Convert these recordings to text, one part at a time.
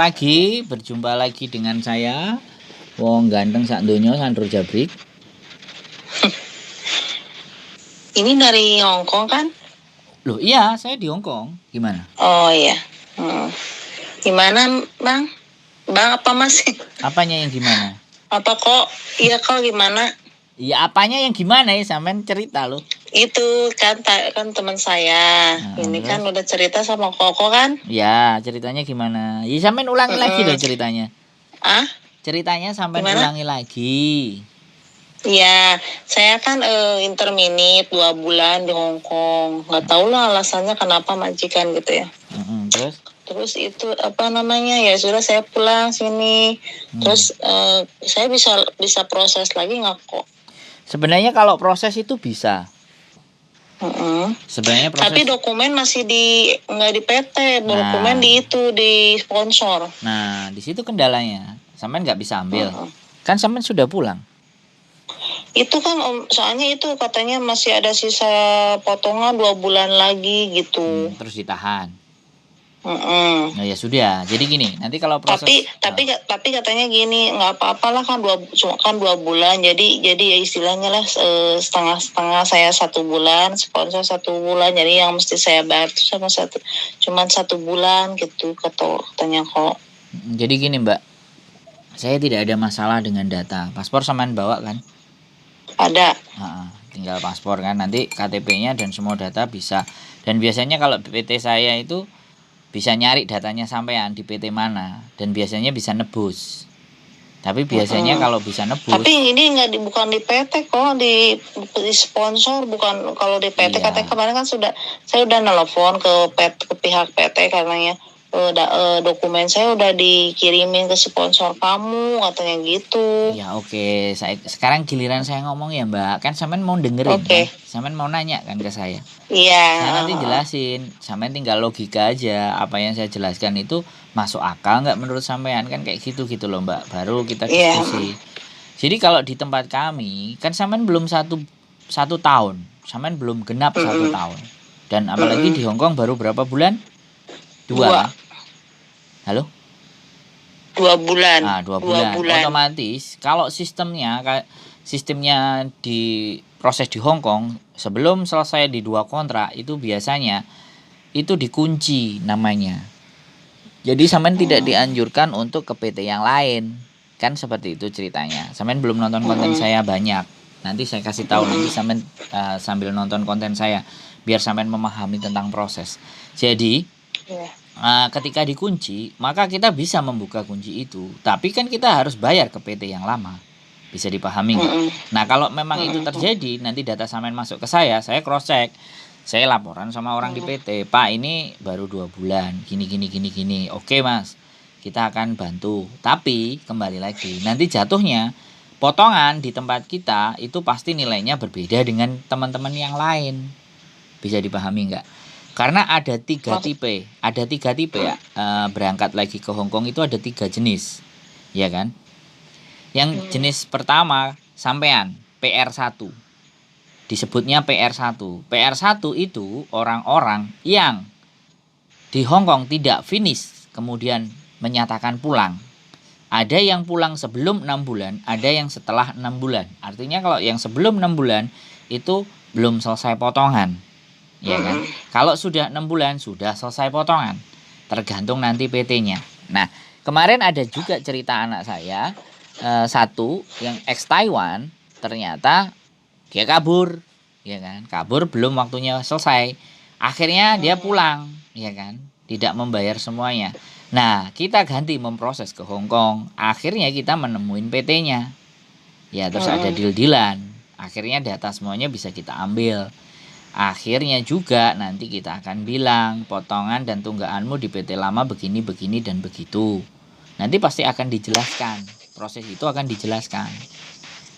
pagi, berjumpa lagi dengan saya, wong ganteng sak donya Sandro Jabrik. Ini dari Hongkong kan? Loh iya, saya di Hongkong. Gimana? Oh iya. Gimana Bang? Bang apa Mas? Apanya yang gimana? Apa kok? Iya kok gimana? Iya apanya yang gimana ya, sampean cerita loh. Itu kan teman saya. Ini terus? kan udah cerita sama Koko kan? Ya, ceritanya gimana? Ya sampean ulangi lagi loh ceritanya. Ceritanya sampean Gimana? ulangi lagi. Iya, saya kan interminit 2 bulan di Hongkong. Nggak tahu lah alasannya kenapa majikan gitu ya. Terus itu apa namanya, ya sudah saya pulang sini. Terus saya bisa proses lagi nggak kok? Sebenarnya kalau proses itu bisa. Sebenarnya proses. Tapi dokumen masih nggak di PT, dokumen di sponsor. Nah, di situ kendalanya. Sampean nggak bisa ambil. Kan sampean sudah pulang. Itu kan soalnya itu katanya masih ada sisa potongan 2 bulan lagi gitu. Terus ditahan. Nah ya sudah. Jadi gini, nanti kalau proses. Tapi katanya gini, nggak apa-apalah kan 2 bulan. Jadi ya istilahnya lah setengah saya 1 bulan, sponsor 1 bulan. Jadi yang mesti saya bayar itu cuma 1 bulan gitu katanya kok. Jadi gini Mbak, saya tidak ada masalah dengan data. Paspor sampean bawa kan? Ada. Tinggal paspor kan, nanti KTP-nya dan semua data bisa. Dan biasanya kalau PT saya itu bisa nyari datanya sampean di PT mana, dan biasanya bisa nebus. Tapi biasanya kalau bisa nebus. Tapi ini bukan di PT kok, di sponsor, bukan. Kalau di PT katanya kemarin kan saya udah nelpon ke pihak PT katanya dokumen saya udah dikirimin ke sponsor kamu katanya gitu. Ya oke. Sekarang giliran saya ngomong ya Mbak, kan sampean mau dengerin kan? Sampean mau nanya kan ke saya? Iya. Saya nanti jelasin, sampean tinggal logika aja. Apa yang saya jelaskan itu masuk akal nggak menurut sampean, kan kayak gitu loh Mbak. Baru kita diskusi. Jadi kalau di tempat kami kan sampean belum satu tahun, sampean belum genap 1 tahun, dan apalagi di Hongkong baru berapa bulan? 2 kan? Halo? 2 bulan. Nah, 2 bulan. Otomatis kalau sistemnya di proses di Hongkong sebelum selesai di 2 kontrak itu biasanya itu dikunci namanya. Jadi sampean tidak dianjurkan untuk ke PT yang lain. Kan seperti itu ceritanya. Sampean belum nonton konten saya banyak. Nanti saya kasih tahu, nanti sampean sambil nonton konten saya biar sampean memahami tentang proses. Jadi ketika dikunci, maka kita bisa membuka kunci itu. Tapi kan kita harus bayar ke PT yang lama. Bisa dipahami nggak? Nah kalau memang itu terjadi, nanti data sampean masuk ke saya cross check. Saya laporan sama orang di PT, Pak ini baru 2 bulan, gini. Oke Mas, kita akan bantu. Tapi kembali lagi, nanti jatuhnya potongan di tempat kita itu pasti nilainya berbeda dengan teman-teman yang lain. Bisa dipahami nggak? Karena ada 3 tipe. Ada 3 tipe ya. Berangkat lagi ke Hongkong itu ada 3 jenis. Ya kan? Yang jenis pertama sampean PR1. Disebutnya PR1. PR1 itu orang-orang yang di Hongkong tidak finish kemudian menyatakan pulang. Ada yang pulang sebelum 6 bulan, ada yang setelah 6 bulan. Artinya kalau yang sebelum 6 bulan itu belum selesai potongan. Ya kan? Kalau sudah 6 bulan sudah selesai potongan. Tergantung nanti PT-nya. Nah, kemarin ada juga cerita anak saya satu yang ex Taiwan, ternyata dia kabur, ya kan? Kabur belum waktunya selesai. Akhirnya dia pulang, ya kan? Tidak membayar semuanya. Nah, kita ganti memproses ke Hongkong. Akhirnya kita menemuin PT-nya. Ya, terus ada deal-dealan. Akhirnya data semuanya bisa kita ambil. Akhirnya juga nanti kita akan bilang potongan dan tunggakanmu di PT lama begini dan begitu. Nanti pasti akan dijelaskan. Proses itu akan dijelaskan.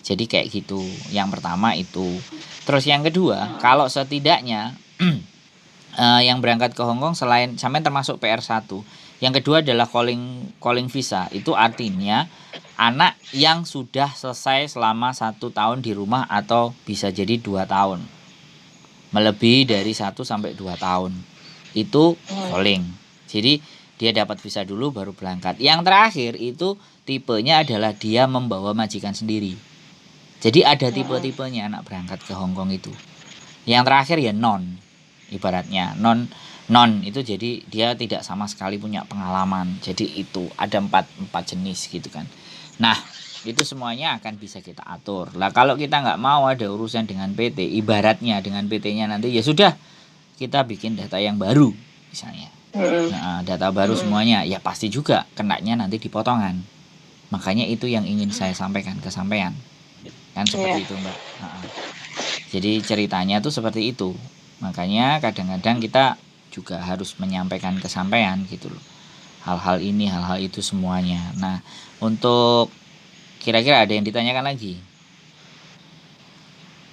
Jadi kayak gitu. Yang pertama itu. Terus yang kedua, kalau setidaknya yang berangkat ke Hongkong selain sampai termasuk PR1, yang kedua adalah calling visa. Itu artinya anak yang sudah selesai selama 1 tahun di rumah atau bisa jadi 2 tahun. Melebihi dari 1 sampai 2 tahun. Itu calling. Jadi Dia dapat visa dulu baru berangkat. Yang terakhir itu tipenya adalah dia membawa majikan sendiri. Jadi ada tipe-tipenya anak berangkat ke Hong Kong itu. Yang terakhir ya non, ibaratnya non itu jadi dia tidak sama sekali punya pengalaman. Jadi itu ada empat jenis gitu kan. Nah itu semuanya akan bisa kita atur. Lah kalau kita nggak mau ada urusan dengan PT, ibaratnya dengan PT-nya nanti ya sudah kita bikin data yang baru misalnya. Nah, data baru semuanya ya pasti juga kenanya nanti dipotongan. Makanya itu yang ingin saya sampaikan ke sampean. Kan seperti itu Mbak. Jadi ceritanya tuh seperti itu. Makanya kadang-kadang kita juga harus menyampaikan ke sampean gitu loh. Hal-hal ini, hal-hal itu semuanya. Nah, untuk kira-kira ada yang ditanyakan lagi?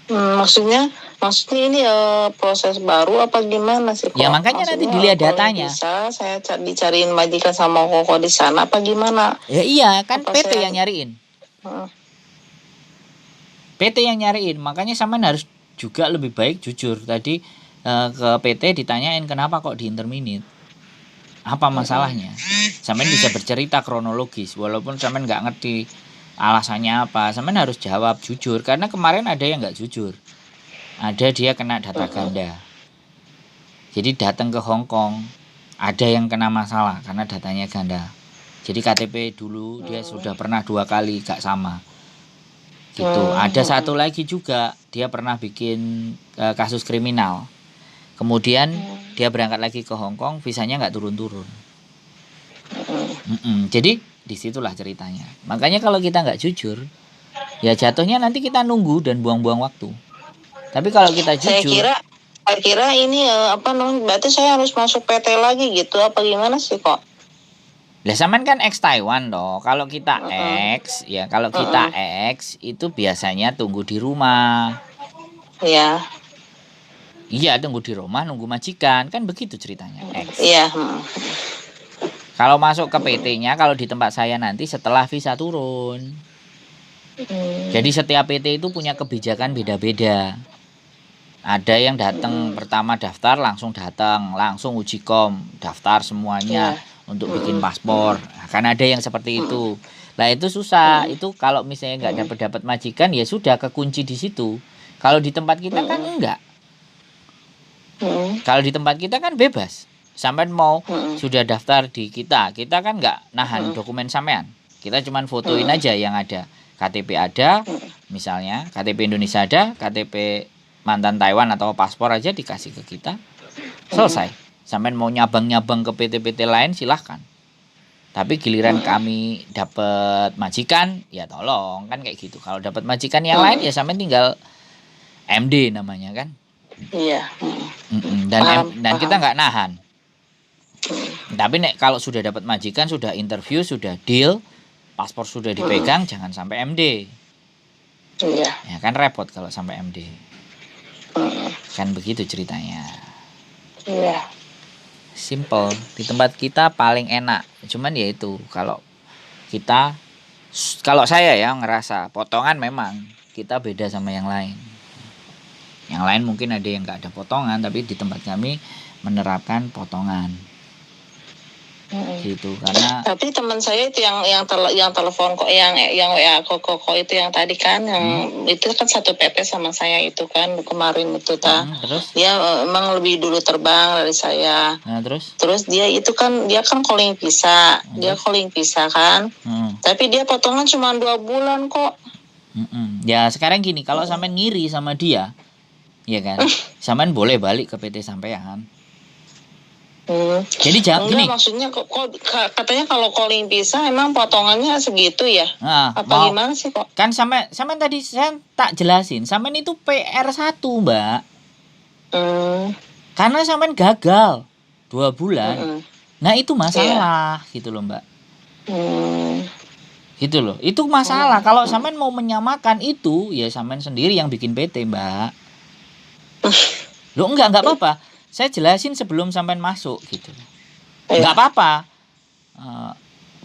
Maksudnya ini proses baru apa gimana sih kok? Ya makanya maksudnya nanti dilihat datanya. Bisa saya dicariin majikan sama koko di sana apa gimana? Ya iya kan apa PT yang nyariin. PT yang nyariin, makanya sampean harus juga lebih baik jujur. Tadi ke PT ditanyain kenapa kok di interminit, apa masalahnya. Sampean bisa bercerita kronologis walaupun sampean nggak ngerti alasannya apa, sampean harus jawab jujur. Karena kemarin ada yang nggak jujur, ada dia kena data ganda, jadi datang ke Hong Kong ada yang kena masalah karena datanya ganda. Jadi KTP dulu dia sudah pernah 2 kali gak sama gitu. Ada satu lagi juga dia pernah bikin kasus kriminal, kemudian dia berangkat lagi ke Hong Kong, visanya nggak turun-turun. Jadi disitulah ceritanya. Makanya kalau kita nggak jujur, ya jatuhnya nanti kita nunggu dan buang-buang waktu. Tapi kalau kita jujur, saya kira ini berarti saya harus masuk PT lagi gitu apa gimana sih kok? Lah sampean kan ex Taiwan toh. Kalau kita ex, ya kalau kita ex itu biasanya tunggu di rumah. Iya. Iya, tunggu di rumah nunggu majikan, kan begitu ceritanya. Ex. Iya. Kalau masuk ke PT-nya, kalau di tempat saya nanti setelah visa turun. Jadi setiap PT itu punya kebijakan beda-beda. Ada yang datang pertama daftar langsung uji kom, daftar semuanya untuk bikin paspor. Kan ada yang seperti itu. Lah itu susah. Itu kalau misalnya nggak dapat majikan ya sudah kekunci di situ. Kalau di tempat kita kan enggak. Kalau di tempat kita kan bebas. Sampean mau sudah daftar di kita kan nggak nahan dokumen sampean. Kita cuman fotoin aja yang ada. KTP ada, misalnya KTP Indonesia ada, KTP mantan Taiwan atau paspor aja dikasih ke kita. Selesai. Sampean mau nyabang-nyabang ke PT-PT lain silahkan. Tapi giliran kami dapat majikan, ya tolong kan kayak gitu. Kalau dapat majikan yang lain ya sampean tinggal MD namanya kan. Iya. Dan kita nggak nahan. Tapi kalau sudah dapat majikan, sudah interview, sudah deal, paspor sudah dipegang, jangan sampai MD. Iya. Ya kan repot kalau sampai MD. Kan begitu ceritanya. Iya. Simple. Di tempat kita paling enak. Cuman ya itu kalau saya ya ngerasa potongan memang kita beda sama yang lain. Yang lain mungkin ada yang nggak ada potongan, tapi di tempat kami menerapkan potongan. Gitu karena tapi teman saya itu yang telepon kok yang WA kok itu yang tadi kan yang itu kan satu PP sama saya itu kan kemarin itu terus dia emang lebih dulu terbang dari saya. Nah, terus dia kan calling visa. Dia calling visa kan. Tapi dia potongan cuma 2 bulan kok. Ya sekarang gini, kalau sampean ngiri sama dia ya kan, sampean boleh balik ke PT sampean. Jadi gini. Maksudnya kok katanya kalau calling visa emang potongannya segitu ya? Apa gimana sih kok? Kan sampean tadi saya tak jelasin, sampean itu PR1, Mbak. Karena sampean gagal 2 bulan. Nah, itu masalah gitu loh, Mbak. Gitu loh. Itu masalah. Kalau sampean mau menyamakan itu, ya sampean sendiri yang bikin PT, Mbak. Loh enggak apa-apa. Saya jelasin sebelum sampean masuk gitu. Enggak apa-apa.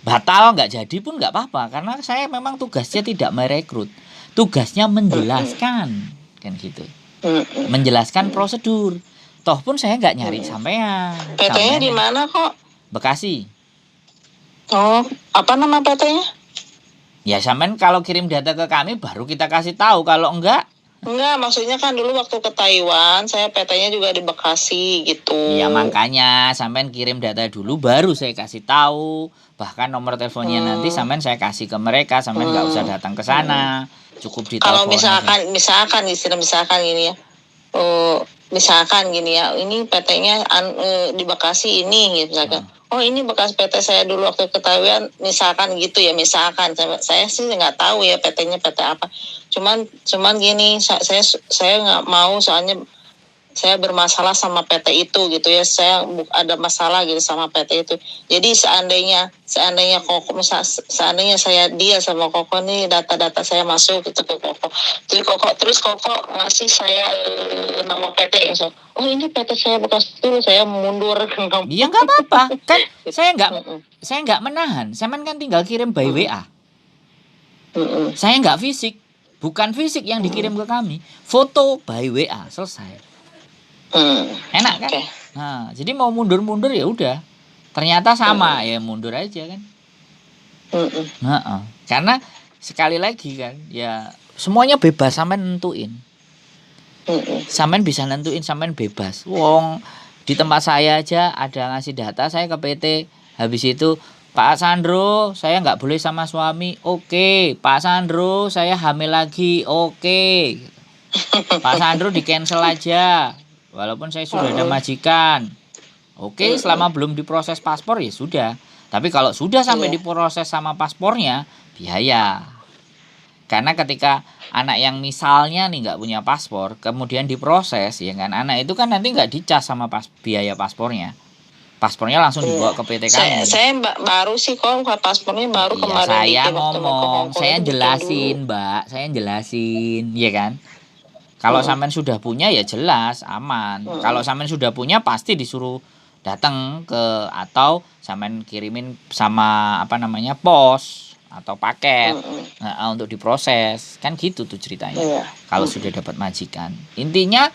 Batal enggak jadi pun enggak apa-apa karena saya memang tugasnya tidak merekrut. Tugasnya menjelaskan kan gitu. Menjelaskan prosedur. Toh pun saya enggak nyari sampean. PT-nya di mana kok? Bekasi. Oh, apa nama PT-nya? Ya sampean kalau kirim data ke kami baru kita kasih tahu, kalau enggak. Enggak, maksudnya kan dulu waktu ke Taiwan saya PT-nya juga di Bekasi gitu. Ya makanya sampean kirim data dulu baru saya kasih tahu. Bahkan nomor teleponnya nanti sampean saya kasih ke mereka, sampean nggak usah datang ke sana. Cukup ditelepon. Kalau misalkan gini ya. Misalkan gini ya, ini PT-nya di Bekasi ini gitu misalkan. Oh, ini bekas PT saya dulu waktu ke Taiwan, misalkan gitu ya, misalkan saya sih nggak tahu ya PT-nya PT apa. Cuman gini, saya nggak mau, soalnya saya bermasalah sama PT itu gitu ya, saya ada masalah gitu sama PT itu. Jadi seandainya Koko, seandainya dia sama Koko nih, data-data saya masuk gitu ke Koko, terus Koko ngasih saya nama PT, so, oh ini PT saya bekas dulu, saya mundur. Iya nggak apa-apa kan, saya nggak menahan, saya kan tinggal kirim by WA. Saya nggak fisik, bukan fisik yang dikirim ke kami, foto by WA, selesai. Enak kan? Okay. Nah, jadi mau mundur ya udah. Ternyata sama, ya mundur aja kan. Karena sekali lagi kan, ya semuanya bebas, sampean nentuin. Sampean bisa nentuin, sampean bebas. Wong di tempat saya aja ada ngasih data saya ke PT, habis itu Pak Sandro, saya nggak boleh sama suami. Oke, Pak Sandro, saya hamil lagi. Oke. Pak Sandro di cancel aja. Walaupun saya sudah ada majikan. Oke, selama belum diproses paspor ya sudah. Tapi kalau sudah sampai diproses sama paspornya, biaya. Karena ketika anak yang misalnya nih nggak punya paspor, kemudian diproses, ya kan, anak itu kan nanti nggak dicas sama biaya paspornya. Paspornya langsung dibawa ke PT kami. Saya baru sih kok paspornya baru kemarin. Saya ngomong, saya jelasin Mbak, saya jelasin, ya kan. Kalau sampean sudah punya ya jelas aman. Kalau sampean sudah punya pasti disuruh datang ke, atau sampean kirimin sama pos atau paket untuk diproses. Kan gitu tuh ceritanya. Kalau sudah dapat majikan. Intinya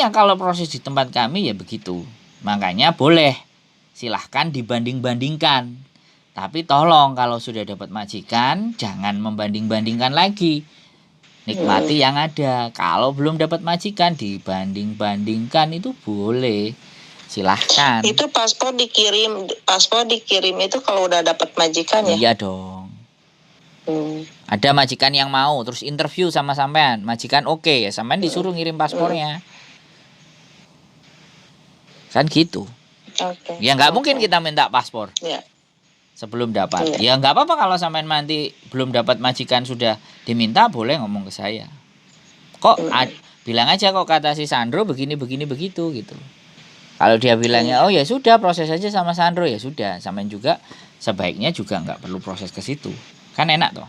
kalau proses di tempat kami ya begitu. Makanya boleh silahkan dibanding-bandingkan. Tapi tolong kalau sudah dapat majikan jangan membanding-bandingkan lagi. Nikmati yang ada. Kalau belum dapat majikan dibanding-bandingkan itu boleh. Silahkan. Itu paspor dikirim itu kalau udah dapat majikan ya? Iya dong. Ada majikan yang mau terus interview sama sampean. Majikan oke, ya sampean disuruh ngirim paspornya. Kan gitu. Ya nggak mungkin kita minta paspor. Sebelum dapat. Ya nggak apa-apa kalau sampean nanti belum dapat majikan sudah diminta, boleh ngomong ke saya. Kok bilang aja kok kata si Sandro begini begitu gitu. Kalau dia bilangnya oh ya sudah proses aja sama Sandro, ya sudah, sampean juga sebaiknya juga nggak perlu proses ke situ. Kan enak toh?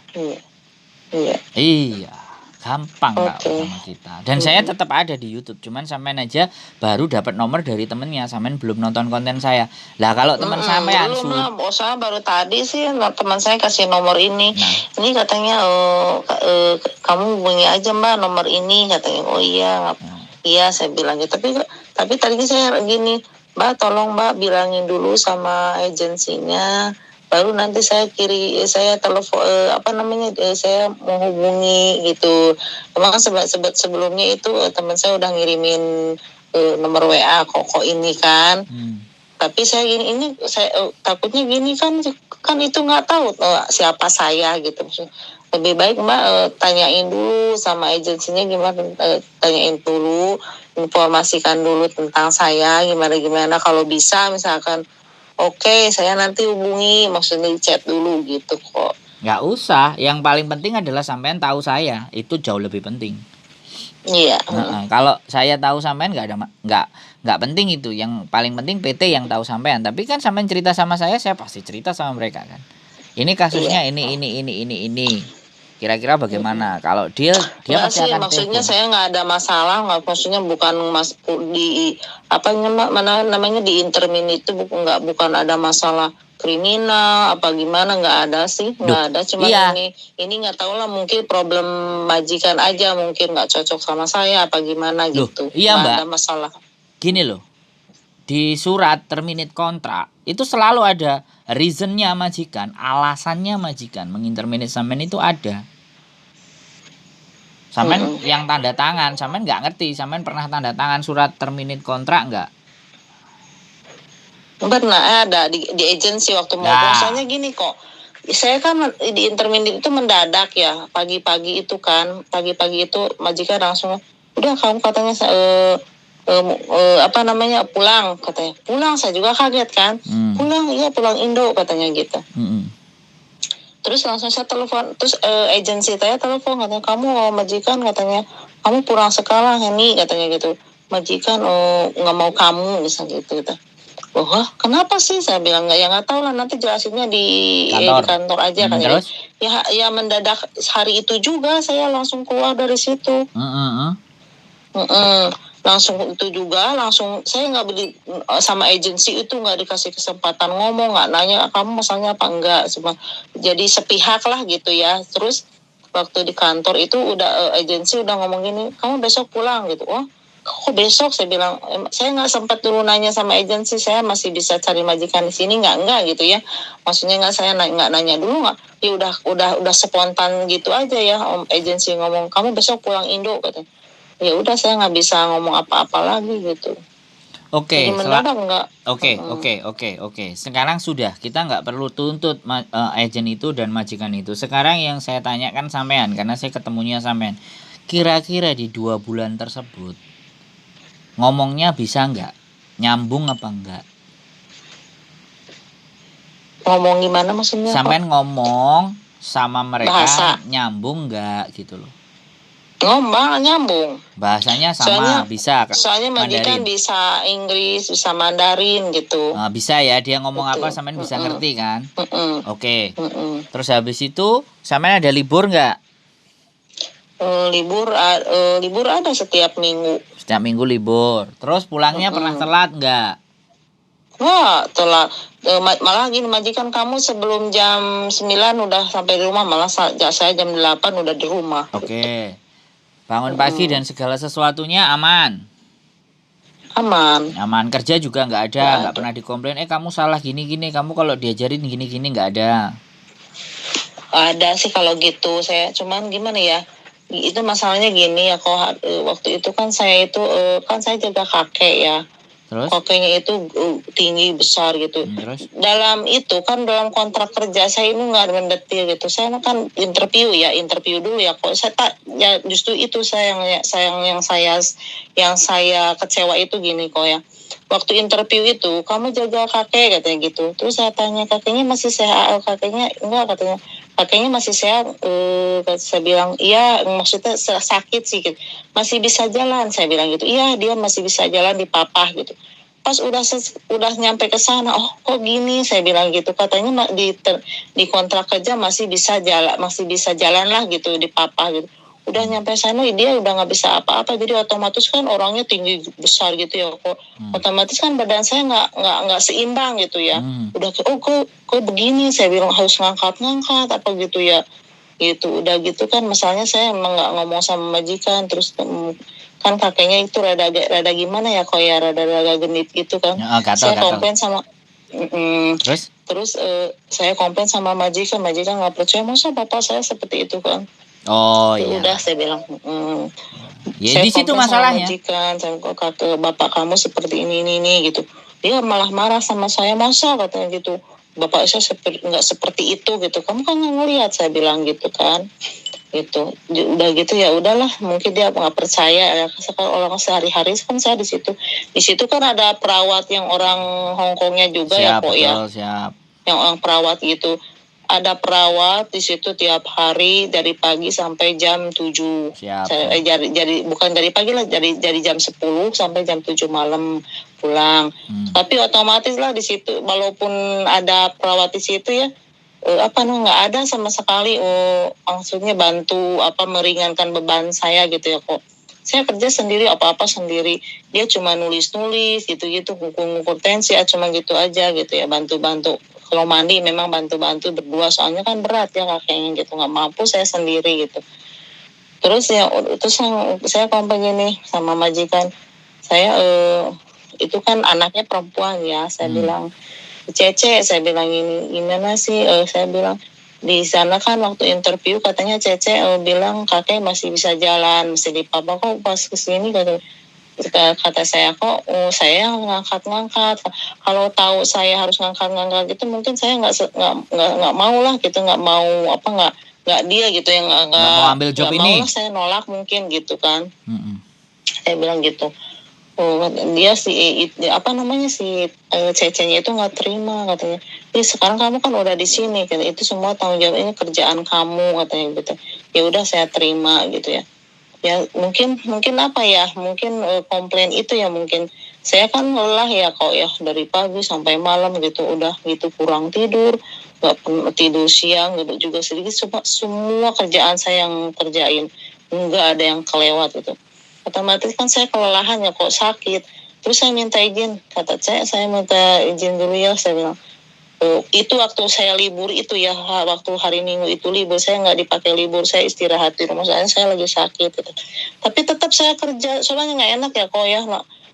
Iya. Gampang kok sama kita. Dan saya tetap ada di YouTube. Cuman sampean aja baru dapat nomor dari temennya. Sampean belum nonton konten saya. Lah kalau teman sampean saya baru tadi sih teman saya kasih nomor ini. Ini katanya kamu hubungi aja Mbak nomor ini katanya. Oh iya. Iya saya bilang gitu. Tapi tadinya saya gini, Mbak tolong Mbak bilangin dulu sama agensinya. Baru nanti saya telepon saya mau hubungi gitu. Emang sebelumnya itu teman saya udah ngirimin nomor WA Koko ini kan. Tapi saya saya takutnya gini kan itu nggak tahu siapa saya gitu. Lebih baik Mbak tanyain dulu sama agensinya gimana, tanyain dulu, informasikan dulu tentang saya gimana kalau bisa misalkan. Oke, saya nanti hubungi, maksudnya chat dulu gitu kok. Nggak usah, yang paling penting adalah sampean tahu saya, itu jauh lebih penting. Iya. Kalau saya tahu sampean nggak penting itu, yang paling penting PT yang tahu sampean. Tapi kan sampean cerita sama saya pasti cerita sama mereka kan. Ini kasusnya ini. Kira-kira bagaimana? Kalau dia pasti akan maksudnya saya nggak ada masalah, maksudnya bukan di namanya di intermin itu bukan ada masalah kriminal apa gimana, nggak ada sih, nggak ada. Cuma ini nggak tahu lah, mungkin problem majikan aja, mungkin nggak cocok sama saya apa gimana gitu. Iya Mbak. Ada masalah. Gini loh, di surat terminate kontrak itu selalu ada reasonnya majikan, alasannya majikan menginterminate sampean itu ada. Sampean yang tanda tangan, sampean nggak ngerti, sampean pernah tanda tangan surat terminate kontrak nggak? Pernah ada di agensi waktu mau soalnya gini kok. Saya kan di interminate itu mendadak ya, pagi-pagi itu majikan langsung udah kamu katanya pulang katanya. Pulang, saya juga kaget kan. Pulang Indo katanya gitu. Terus langsung saya telepon, terus agensi saya telepon katanya kamu majikan katanya kamu pulang sekarang ini katanya gitu. Majikan nggak mau kamu misalnya gitu. Oh, kenapa sih? Saya bilang nggak tahu lah, nanti jelasinnya di kantor aja kan. Terus? Ya mendadak hari itu juga saya langsung keluar dari situ. Langsung itu juga, langsung saya nggak beli sama agensi itu, nggak dikasih kesempatan ngomong, nggak nanya kamu masalahnya apa enggak, cuma jadi sepihak lah gitu ya. Terus waktu di kantor itu udah agensi udah ngomong gini, kamu besok pulang gitu. Oh, kok besok? Saya bilang saya nggak sempat dulu nanya sama agensi, saya masih bisa cari majikan di sini nggak gitu ya, maksudnya saya nggak nanya dulu nggak, ya udah spontan gitu aja ya. Agensi ngomong kamu besok pulang Indo katanya. Ya udah saya nggak bisa ngomong apa-apa lagi gitu. Oke, enggak. Oke. Sekarang sudah, kita nggak perlu tuntut agen itu dan majikan itu. Sekarang yang saya tanyakan sampean, karena saya ketemunya sampean, kira-kira di 2 bulan tersebut ngomongnya bisa nggak, nyambung apa enggak? Ngomong gimana maksudnya? Sampean ngomong sama mereka bahasa nyambung nggak gitu loh? Ngomong nyambung. Bahasanya sama, bisa. Soalnya majikan bisa Inggris, bisa Mandarin gitu. Bisa ya, dia ngomong apa sampean bisa ngerti kan? Oke. Terus habis itu sampean ada libur nggak? Libur ada setiap minggu. Setiap minggu libur. Terus pulangnya pernah telat nggak? Wah, telat. Malah gini, majikan kamu sebelum jam 9 udah sampai di rumah, malah saya jam 8 udah di rumah. Oke. Bangun pagi dan segala sesuatunya aman. Aman. Kerja juga nggak ada, nggak pernah dikomplain. Kamu salah gini, kamu kalau diajarin gini nggak ada. Ada sih kalau gitu, saya cuman gimana ya? Itu masalahnya gini ya, kok waktu itu kan saya jaga kakek ya. Terus? Kakeknya itu tinggi besar gitu. Terus? Dalam kontrak kerja saya ini nggak mendetil gitu. Saya kan interview dulu ya. Kok saya justru itu yang saya kecewa itu gini kok ya. Waktu interview itu kamu jaga kakek katanya gitu. Terus saya tanya kakeknya masih sehat, kakeknya enggak katanya. Kakeknya masih sehat. Saya bilang iya, maksudnya sakit sih gitu. Masih bisa jalan, saya bilang gitu. Iya, dia masih bisa jalan di papah gitu. Pas udah nyampe ke sana, oh kok gini, saya bilang gitu. Katanya di kontrak kerja masih bisa jalan lah gitu di papah gitu. Udah nyampe sana dia udah nggak bisa apa-apa, jadi otomatis kan orangnya tinggi besar gitu ya, kok otomatis kan badan saya nggak seimbang gitu ya. Udah kok begini, saya bilang harus ngangkat apa gitu ya, gitu. Udah gitu kan masalahnya saya emang nggak ngomong sama majikan. Terus kan kakeknya itu rada gimana ya, kok ya rada genit gitu kan. Saya komplain sama terus saya komplain sama majikan nggak percaya, masa bapak saya seperti itu kan. Oh iya. Udah saya bilang ya di situ masalahnya. Saya kakek bapak kamu seperti ini gitu. Dia malah marah sama saya, masa katanya gitu, bapak saya nggak seperti itu gitu, kamu kan nggak ngelihat, saya bilang gitu kan. Gitu udah gitu ya udahlah, mungkin dia nggak percaya ya. Orang sehari-hari kan saya di situ kan ada perawat yang orang Hongkongnya juga. Siap, ya kok ya siap. Yang orang perawat gitu, ada perawat di situ tiap hari dari pagi sampai jam 7. Jadi bukan dari pagi lah, dari jam 10 sampai jam 7 malam pulang. Tapi otomatis lah di situ, walaupun ada perawat di situ ya, nggak ada sama sekali maksudnya bantu meringankan beban saya gitu ya, kok. Saya kerja sendiri, apa-apa sendiri. Dia cuma nulis-nulis gitu-gitu, ngukur tensi ya, cuma gitu aja gitu ya, bantu-bantu. Kalau mandi memang bantu-bantu berdua, soalnya kan berat ya kakeknya gitu, nggak mampu saya sendiri gitu. Terus saya komplain nih sama majikan saya, itu kan anaknya perempuan ya, saya bilang Cece, saya bilang ini gimana sih, saya bilang di sana kan waktu interview katanya Cece bilang kakek masih bisa jalan, masih di papa, kok pas kesini kata saya kok saya ngangkat-ngangkat. Kalau tahu saya harus ngangkat-ngangkat gitu mungkin saya nggak mau lah gitu, nggak mau nggak dia gitu yang nggak mau ambil job ini. Mau lah, saya nolak mungkin gitu kan. Saya bilang gitu. Dia si Cecenya itu nggak terima katanya. Sekarang kamu kan udah di sini, gitu. Itu semua tanggung jawab, ini kerjaan kamu katanya gitu. Ya udah saya terima gitu ya. Ya mungkin apa ya, mungkin komplain itu ya, mungkin saya kan lelah ya kok ya, dari pagi sampai malam gitu, udah gitu kurang tidur, nggak pernah tidur siang gitu juga sedikit, semua kerjaan saya yang kerjain, nggak ada yang kelewat gitu. Otomatis kan saya kelelahan ya, kok sakit, terus saya minta izin, kata saya minta izin dulu ya, saya bilang. Itu waktu saya libur itu ya, waktu hari Minggu itu libur, saya nggak dipakai libur, saya istirahat di rumah, saya lagi sakit gitu. Tapi tetap saya kerja, soalnya nggak enak ya kok ya,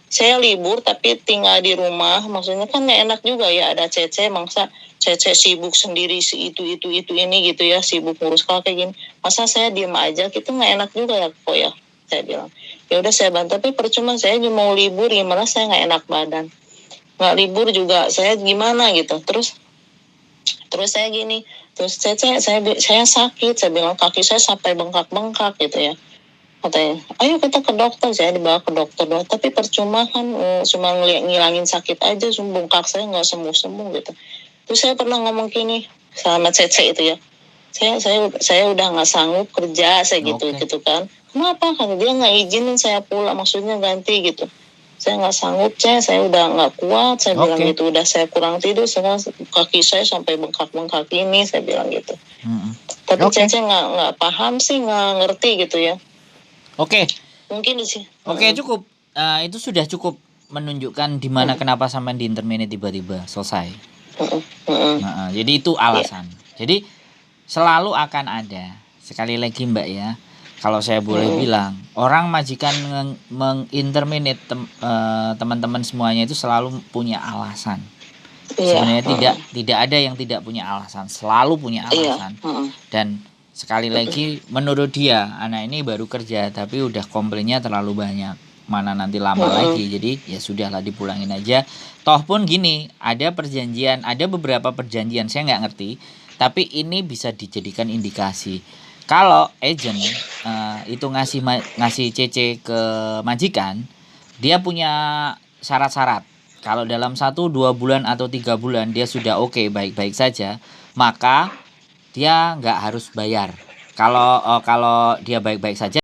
saya libur tapi tinggal di rumah, maksudnya kan nggak enak juga ya, ada Cece, masa Cece sibuk sendiri si itu ini gitu ya, sibuk ngurus kakek gini, masa saya diem aja gitu, nggak enak juga ya kok ya, saya bilang. Ya udah saya bantu, tapi percuma, saya cuma mau libur, gimana saya nggak enak badan, nggak libur juga saya gimana gitu. Terus saya gini, terus saya sakit, saya bilang kaki saya sampai bengkak-bengkak gitu ya, katanya ayo kita ke dokter, saya dibawa ke dokter doang, tapi percuma kan, cuma ngilangin sakit aja, bengkak saya nggak sembuh gitu. Terus saya pernah ngomong gini sama Cece itu ya, saya udah nggak sanggup kerja, saya gitu kan. Kenapa? Kan dia nggak izinin saya pulang, maksudnya ganti gitu. Saya nggak sanggup, saya udah nggak kuat, saya bilang gitu, udah saya kurang tidur, kaki saya sampai bengkak-bengkak ini, saya bilang gitu. Tapi Cece nggak paham sih, nggak ngerti gitu ya. Mungkin sih. Cukup. Itu sudah cukup menunjukkan di mana kenapa sampai di interminate tiba-tiba selesai. Jadi itu alasan. Jadi selalu akan ada, sekali lagi Mbak ya, kalau saya boleh bilang, orang majikan menginterminate teman-teman semuanya itu selalu punya alasan. Sebenarnya tidak ada yang tidak punya alasan, selalu punya alasan. Dan sekali lagi, menurut dia, anak ini baru kerja tapi udah komplainnya terlalu banyak, mana nanti lama lagi, jadi ya sudahlah dipulangin aja. Toh pun gini, ada beberapa perjanjian, saya nggak ngerti, tapi ini bisa dijadikan indikasi. Kalau agent itu ngasih CC ke majikan, dia punya syarat-syarat. Kalau dalam 1-2 bulan atau 3 bulan dia sudah oke, baik-baik saja, maka dia nggak harus bayar. Kalau dia baik-baik saja,